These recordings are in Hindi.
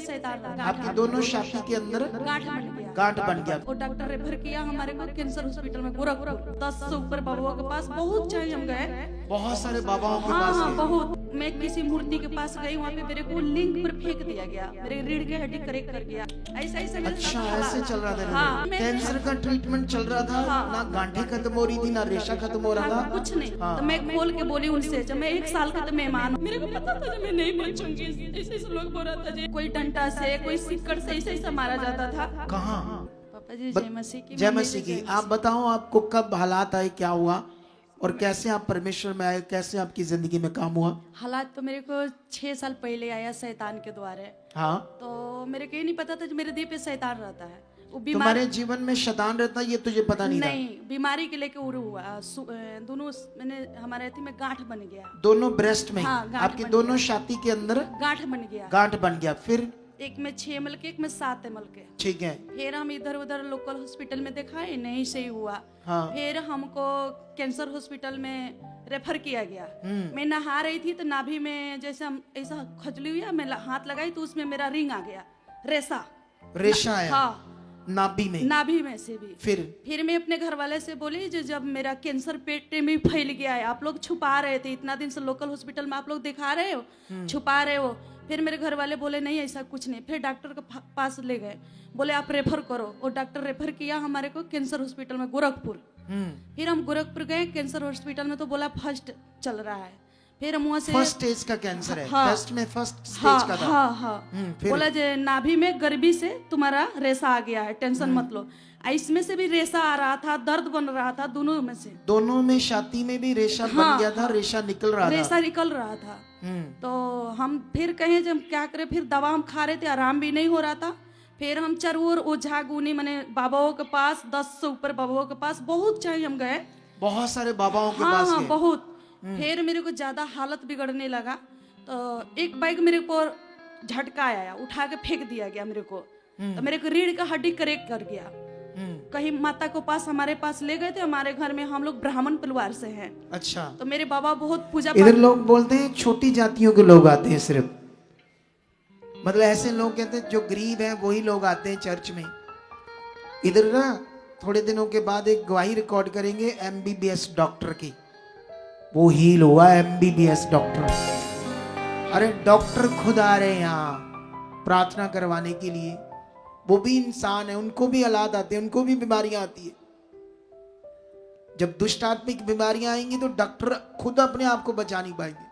शैतान आपकी दोनों छाती के अंदर गांठ बन गया। गांठ बन गया। वो डॉक्टर रेफर किया हमारे को कैंसर हॉस्पिटल में गोरखपुर। 10 से ऊपर बाबाओं के पास बहुत चाहिए हम गए। बहुत सारे बाबाओं के हाँ पास हाँ गए। बहुत। मैं किसी मूर्ति के पास गई, वहाँ पे मेरे को लिंक पर फेंक दिया गया, मेरे रीढ़ की हड्डी करेक्ट कर गया। ऐसा ऐसा मेरे अच्छा साथ ऐसे चल रहा था। हाँ, कैंसर का ट्रीटमेंट चल रहा था। हाँ, ना गांठें खत्म हो रही थी ना रेशा खत्म हो रहा था। कुछ नहीं। हाँ। तो मैं खोल के बोली उनसे, जब मैं 1 साल का तो मेहमान हूँ, मेरे को पता था जब मैं नहीं बचूंगी। ऐसे ऐसे लोग बोल रहा था जी, कोई डंडा से कोई सिक्कड़ से ऐसे ऐसे मारा जाता था। कहाँ? पापा जी जय मसीह की। जय मसीह की। आप बताओ आपको कब हालात आए, क्या हुआ और कैसे आप परमेश्वर में आए, कैसे आपकी जिंदगी में काम हुआ? हालात तो मेरे को 6 साल पहले आया शैतान के द्वारे। हाँ। तो मेरे को ये नहीं पता था कि मेरे देह पे शैतान रहता है। वो तुम्हारे जीवन में शैतान रहता ये तुझे पता नहीं था? नहीं, बीमारी के लेके उड़ हुआ। दोनों मैंने हमारे थी में गांठ बन गया। दोनों ब्रेस्ट में? हाँ, गांठ आपकी बन दोनों छाती के अंदर गांठ बन गया। गांठ बन गया। फिर एक में 6 मल के, एक में 7 मल के। ठीक है। फिर हम इधर उधर लोकल हॉस्पिटल में दिखाए, नहीं सही हुआ। हाँ। फिर हमको कैंसर हॉस्पिटल में रेफर किया गया। मैं नहा रही थी तो नाभि में जैसे हम ऐसा खजली हुई, मैं हाथ लगाई तो उसमें मेरा रिंग आ गया, रेशा। रेशा आया? हाँ, नाभि में? नाभि में से भी। फिर मैं अपने घर वाले से बोली, जो जब मेरा कैंसर पेट में फैल गया है, आप लोग छुपा रहे थे इतना दिन से, लोकल हॉस्पिटल में आप लोग दिखा रहे हो, छुपा रहे हो। फिर मेरे घर वाले बोले नहीं ऐसा कुछ नहीं। फिर डॉक्टर के पास ले गए, बोले आप रेफर करो। और डॉक्टर रेफर किया हमारे को कैंसर हॉस्पिटल में गोरखपुर। फिर हम गोरखपुर गए कैंसर हॉस्पिटल में, तो बोला फर्स्ट चल रहा है। फिर हम वहाँ से फर्स्ट स्टेज का कैंसर है। हाँ, टेस्ट में फर्स्ट स्टेज हाँ, का था। हाँ, हाँ। फिर? बोला जे नाभि में गर्भी से तुम्हारा रेशा आ गया है, टेंशन मत लो। इसमें से भी रेशा आ रहा था, दर्द बन रहा था, दोनों में से। दोनों में छाती में भी रेशा बन गया था। रेशा निकल रहा था। रेशा निकल रहा था। तो हम फिर कहे जब क्या करें, फिर दवा हम खा रहे थे, आराम भी नहीं हो रहा था। फिर हम चरवर ओझा गुनी मैंने बाबाओं के पास, 10 से ऊपर बाबाओं के पास बहुत चाहिए हम गए। बहुत सारे बाबाओं के हाँ पास हाँ गए। बहुत। फिर मेरे को ज्यादा हालत बिगड़ने लगा, तो एक बाइक मेरे को झटका आया, उठा के फेंक दिया गया मेरे को। तो मेरे को रीढ़ का हड्डी करेक्ट कर गया। कहीं माता को पास हमारे पास ले गए थे, हमारे घर में हम लोग ब्राह्मण परिवार से हैं। अच्छा। तो मेरे बाबा बहुत पूजा इधर लोग बोलते हैं छोटी जातियों के लोग आते हैं सिर्फ, मतलब ऐसे लोग कहते हैं जो गरीब हैं वही लोग आते हैं चर्च में। इधर ना थोड़े दिनों के बाद एक गवाही रिकॉर्ड करेंगे एमबीबीएस डॉक्टर की, वो हील हुआ एमबीबीएस डॉक्टर। अरे डॉक्टर खुद आ रहे हैं यहाँ प्रार्थना करवाने के लिए। वो भी इंसान है, उनको भी औलाद आते हैं, उनको भी बीमारियां आती है। जब दुष्ट आत्मिक बीमारियां आएंगी तो डॉक्टर खुद अपने आप को बचा नहीं पाएंगे।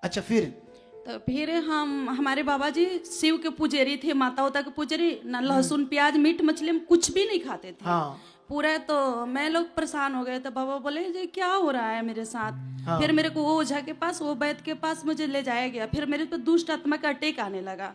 अच्छा फिर हम हमारे बाबा जी शिव के पुजारी थे, माता उता के पुजारी, ना लहसुन प्याज मीट मछली हम कुछ भी नहीं खाते थे। हाँ। पूरा। तो मैं लोग परेशान हो गए, तो बाबा बोले जी क्या हो रहा है मेरे साथ। हाँ। फिर मेरे को वो ओझा के पास, वो वैद्य के पास मुझे ले जाया गया। फिर मेरे पे दुष्ट आत्मा का अटैक आने लगा।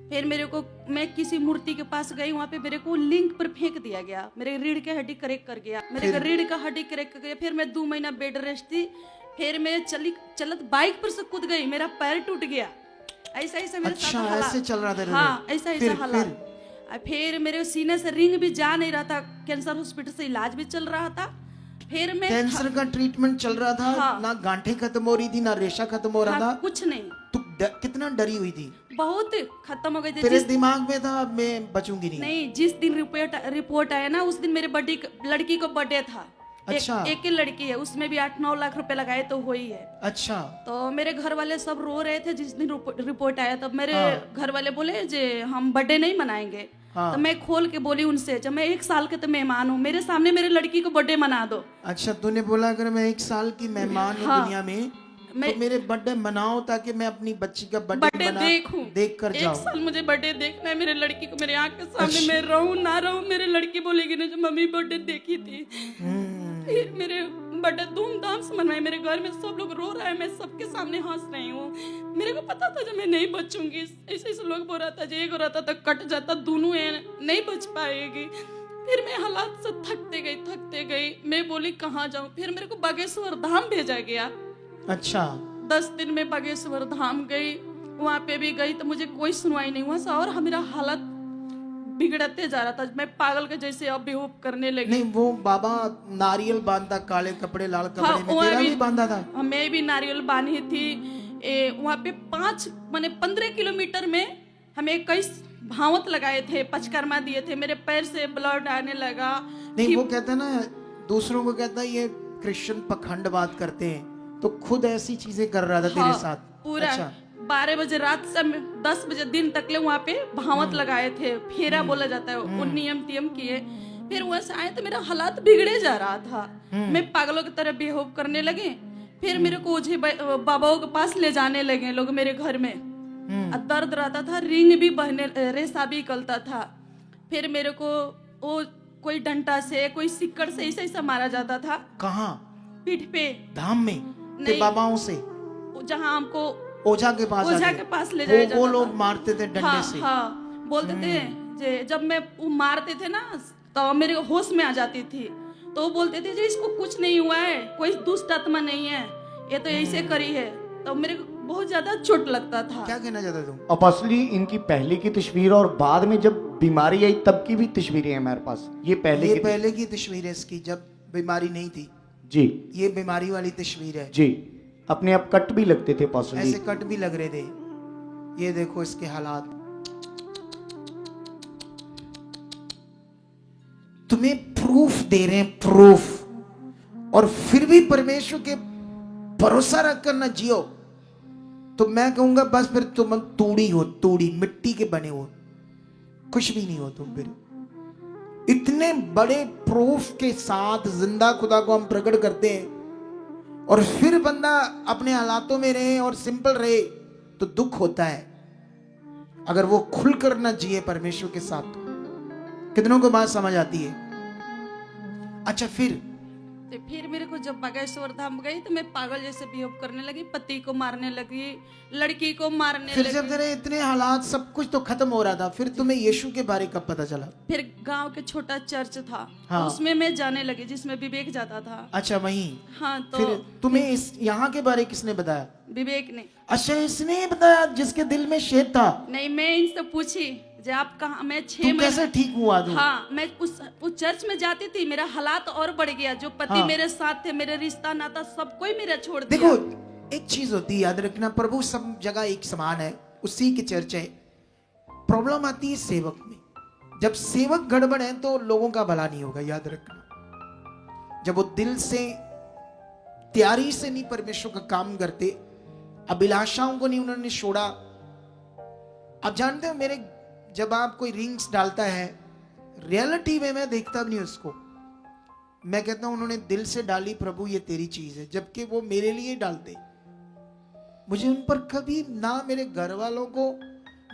फिर मेरे को, मैं किसी मूर्ति के पास गई, वहाँ पे मेरे को लिंक पर फेंक दिया गया, मेरे रीढ़ के हड्डी करेक्ट कर गया, मेरे को रीढ़ का हड्डी करेक्ट कर गया। फिर मैं 2 महीना बेड रेस्ट थी। फिर मैं चलत बाइक पर से कूद गई, मेरा पैर टूट गया। ऐसा ऐसा मेरे अच्छा, साथ हालात। ऐसे चल रहा था। हाँ, ऐसा ऐसा हालात। फिर मेरे सीने से रिंग भी जा नहीं रहा था, कैंसर हॉस्पिटल से इलाज भी चल रहा था। फिर मैं कैंसर का ट्रीटमेंट चल रहा था। हाँ। ना गांठें खत्म हो रही थी ना रेशा खत्म हो रहा था। कुछ नहीं। तू कितना डरी हुई थी? बहुत खत्म हो गई थी। तेरे दिमाग में था अब मैं बचूंगी नहीं? नहीं, जिस दिन रिपोर्ट आया ना, उस दिन मेरे लड़की को बर्थडे था। अच्छा। एक ही लड़की है, उसमें भी 8-9 लाख रुपए लगाए तो हुई है। अच्छा। तो मेरे घर वाले सब रो रहे थे जिस दिन रिपोर्ट आया। तब मेरे घर वाले बोले जे हम बर्थडे नहीं मनाएंगे। तो मैं खोल के बोली उनसे, जब मैं 1 साल के तो मेहमान हूँ, मेरे सामने मेरे लड़की को बर्थडे मना दो। अच्छा, तूने बोला अगर मैं 1 साल की मेहमान हूँ दुनिया में, तो मेरे बर्थडे मनाओ ताकि मैं अपनी बच्ची का बर्थडे देख कर जाऊं। 1 साल मुझे बर्थडे देखना है, मेरे लड़की को मेरे आंख के सामने। मैं रहूं ना रहूं, मेरे लड़की बोलेगी ना जो मम्मी बर्थडे देखी थी। फिर मेरे बर्थडे धूमधाम से मनवाए, मेरे घर में सब लोग रो रहा है, मैं सबके सामने हंस रही हूँ। मेरे को पता था जब मैं नहीं बचूंगी। ऐसे ऐसे लोग बोल रहा था, एक हो रहा था तो कट जाता, दोनों नहीं बच पाएगी। फिर मैं हालात से थकते गई। मैं बोली कहाँ जाऊँ। फिर मेरे को बागेश्वर धाम भेजा गया। अच्छा। 10 दिन में बागेश्वर धाम गई। वहाँ पे भी गई तो मुझे कोई सुनवाई नहीं हुआ, और मेरा हालत बिगड़ते जा रहा था। मैं पागल के जैसे अब बेहोश करने लगी। नहीं, वो बाबा नारियल बांधता, काले कपड़े लाल कपड़े में, तेरा भी बांधा था? मैं भी नारियल बांधी थी। वहाँ पे 15 किलोमीटर में हमें कई भावत लगाए थे, पचकर्मा दिए थे, मेरे पैर से ब्लड आने लगा। नहीं, वो कहता है ना, दूसरों को कहता है ये क्रिश्चियन पखंडवाद करते हैं, तो खुद ऐसी चीजें कर रहा था तेरे साथ। पूरा अच्छा। 12 बजे रात से 10 बजे दिन तक ले वहाँ पे भावत लगाए थे, फेरा बोला जाता है, वो नियम तियम किए। फिर वहाँ से आए तो मेरा हालात बिगड़े जा रहा था, मैं पागलों की तरह बिहेव करने लगे। फिर मेरे को ओझे बाबाओं के पास ले जाने लगे लोग मेरे घर में। दर्द रहता था, रिंग भी बहने, रेशा भी निकलता था। फिर मेरे को वो कोई डंडा से, कोई सिक्कड़ से ऐसा ऐसा मारा जाता था। कहाँ? पीठ पे। धाम में? नहीं, बाबाओं से? जहाँ हमको ओझा के पास ले जाया जाता वो था। लोग मारते थे डंडे से। हाँ, बोलते थे जब मैं वो मारते थे ना तो मेरे होश में आ जाती थी, तो वो बोलते थे जी इसको कुछ नहीं हुआ है, कोई दुष्ट आत्मा नहीं है, ये तो ऐसे करी है। तो मेरे को बहुत ज्यादा चोट लगता था। क्या कहना चाहते तुम? अब असली इनकी पहले की तस्वीर और बाद में जब बीमारी आई तब की भी तस्वीरें हैं हमारे पास। ये पहले की तस्वीर है इसकी, जब बीमारी नहीं थी जी। ये बीमारी वाली तस्वीर है जी, अपने आप कट भी लगते थे पास, ऐसे कट भी लग रहे थे। ये देखो इसके हालात। तुम्हें प्रूफ दे रहे हैं, प्रूफ, और फिर भी परमेश्वर के भरोसा रखकर ना जियो तो मैं कहूंगा बस फिर तुम तूड़ी हो, तूड़ी, मिट्टी के बने हो, कुछ भी नहीं हो तुम फिर। इतने बड़े प्रूफ के साथ जिंदा खुदा को हम प्रकट करते हैं और फिर बंदा अपने हालातों में रहे और सिंपल रहे तो दुख होता है। अगर वो खुलकर ना जिए परमेश्वर के साथ तो कितनों को बात समझ आती है? अच्छा, फिर मेरे को जब बागेश्वर धाम गई तो मैं पागल जैसे बिहेव करने लगी, पति को मारने लगी, लड़की को मारने फिर लगी। जब तेरे इतने हालात सब कुछ तो खत्म हो रहा था, फिर तुम्हें यीशु के बारे कब पता चला? फिर गांव के छोटा चर्च था, हाँ। उसमें मैं जाने लगी जिसमें विवेक जाता था। अच्छा, वहीं? हाँ, तो फिर तुम्हें इस यहाँ के बारे किसने बताया? विवेक ने। अच्छा, इसने बताया जिसके दिल में शेद था? नहीं, मैं इनसे पूछी जे आप कहाँ, मैं 6 तू कैसे ठीक हुआ तू? हाँ, मैं उस चर्च में जाती थी, मेरा हालात और बढ़ गया। जो पति हाँ। मेरे साथ थे, मेरे रिश्ता नाता सब कोई मेरा छोड़ दिया। देखो, एक चीज होती है, याद रखना, प्रभु सब जगह एक समान है, उसी की चर्च है। प्रॉब्लम आती है सेवक में। जब सेवक गड़बड़ है तो लोगों का भला नहीं होगा, याद रखना। जब वो दिल से, तैयारी से नहीं परमेश्वर का काम करते, अभिलाषाओं को नहीं उन्होंने छोड़ा। आप जानते हो, मेरे जब आप कोई रिंग्स डालता है, रियलिटी में मैं देखता भी नहीं उसको, मैं कहता हूं उन्होंने दिल से डाली, प्रभु ये तेरी चीज है, जबकि वो मेरे लिए डालते। मुझे उन पर कभी, ना मेरे घर वालों को,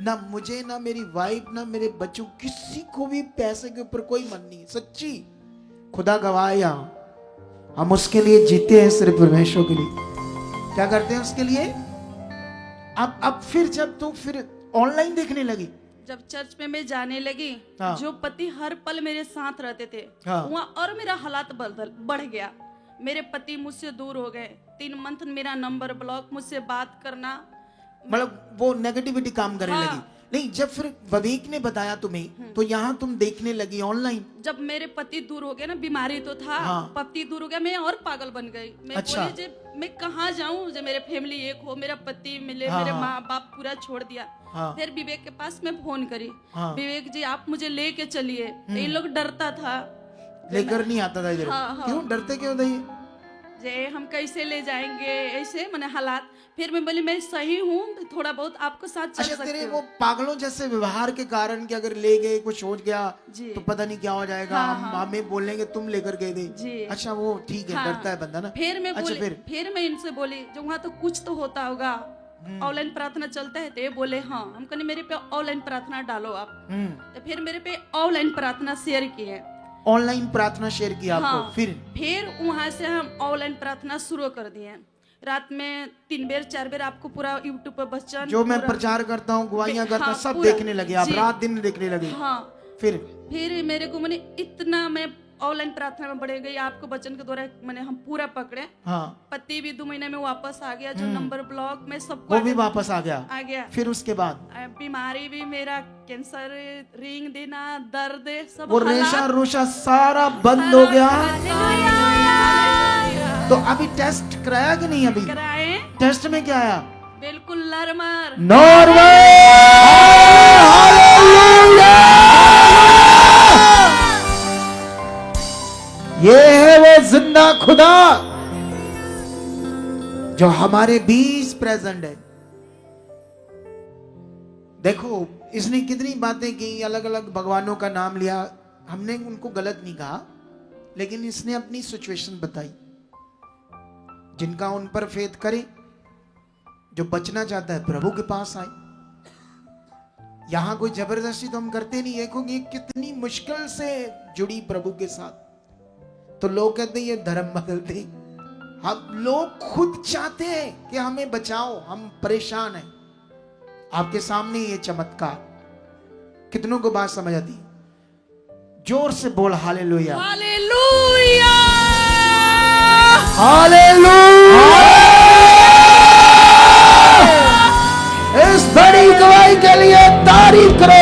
ना मुझे, ना मेरी वाइफ, ना मेरे बच्चों, किसी को भी पैसे के ऊपर कोई मन नहीं। सच्ची खुदा गवाह है, यहाँ हम उसके लिए जीते हैं, सिर्फ परमेश्वर के लिए। क्या करते हैं उसके लिए? अब फिर जब तुम फिर ऑनलाइन देखने लगी, जब चर्च में मैं जाने लगी, हाँ। जो पति हर पल मेरे साथ रहते थे, हाँ। वहाँ और मेरा हालात बढ़ गया। मेरे पति मुझसे दूर हो गए, 3 मंथ मेरा नंबर ब्लॉक, मुझसे बात करना, मतलब वो नेगेटिविटी काम करने हाँ। लगी। नहीं, जब फिर विवेक ने बताया तुम्हें तो यहाँ तुम देखने लगी ऑनलाइन। जब मेरे पति दूर हो गए ना, बीमारी तो था, हाँ। पति दूर हो गया, मैं और पागल बन गई। मैं अच्छा। बोली जे मैं कहाँ जाऊँ, जो मेरे फैमिली एक हो, मेरा पति मिले, हाँ, मेरे हाँ। माँ बाप पूरा छोड़ दिया। हाँ। फिर विवेक के पास मैं फोन करी, हाँ। विवेक जी आप मुझे लेके चलिए। तो ये लोग डरता था, लेकर नहीं आता था इधर। हाँ, हाँ। क्यों डरते, क्यों थे? जे हम कैसे ले जाएंगे, ऐसे मैंने हालात। फिर मैं बोली मैं सही हूँ, थोड़ा बहुत आपको साथ चल अच्छा, सकती तेरे हूँ। वो पागलों जैसे व्यवहार के कारण कि अगर ले गए, कुछ हो गया जी। तो पता नहीं क्या हो जाएगा, हाँ, हम हाँ। हमें बोलेंगे तुम लेकर गए थे। जी। अच्छा, वो ठीक है, हाँ। डरता है बंदा ना। फिर मैं अच्छा, बोली, फिर मैं इनसे बोली जो वहाँ तो कुछ तो होता होगा, ऑनलाइन प्रार्थना चलता है। तो ये बोले हाँ। हम कहने मेरे पे ऑनलाइन प्रार्थना डालो आप। तो फिर मेरे पे ऑनलाइन प्रार्थना शेयर किए, ऑनलाइन प्रार्थना शेयर किया आपको। हाँ। फिर वहां से हम ऑनलाइन प्रार्थना शुरू कर दिए। रात में 3 बेर 4 बेर आपको पूरा यूट्यूब पर वचन, जो मैं प्रचार करता हूँ, गुआइयां करता हूँ, हाँ, सब पूरा। देखने लगे आप, जी। रात दिन देखने लगे। हाँ। फिर मेरे को मैंने इतना, मैं ऑनलाइन प्रार्थना में बढ़ गई, आपको वचन के द्वारा मैंने हम पूरा पकड़े। हाँ, पति भी 2 महीने में वापस आ गया, जो नंबर ब्लॉक में सब वो भी वापस आ गया। आ गया। फिर उसके बाद बीमारी भी, मेरा कैंसर, रिंग देना, दर्द, सब वो रेशा रोशा सारा बंद हो गया। तो अभी टेस्ट कराया कि नहीं? अभी कराए। टेस्ट में क्या आया? बिल्कुल नॉर्मल। नॉर्मल। ये है वो जिंदा खुदा जो हमारे बीच प्रेजेंट है। देखो इसने कितनी बातें की, अलग अलग भगवानों का नाम लिया, हमने उनको गलत नहीं कहा, लेकिन इसने अपनी सिचुएशन बताई। जिनका उन पर फेथ करे, जो बचना चाहता है प्रभु के पास आए। यहां कोई जबरदस्ती तो हम करते नहीं। देखो ये कितनी मुश्किल से जुड़ी प्रभु के साथ, तो लोग कहते हैं ये धर्म बदलते। हम लोग खुद चाहते हैं कि हमें बचाओ, हम परेशान हैं। आपके सामने ये चमत्कार, कितनों को बात समझ आती? जोर से बोल हालेलुया। हालेलुया। हालेलुया। इस बड़ी गवाही के लिए तारीफ करो।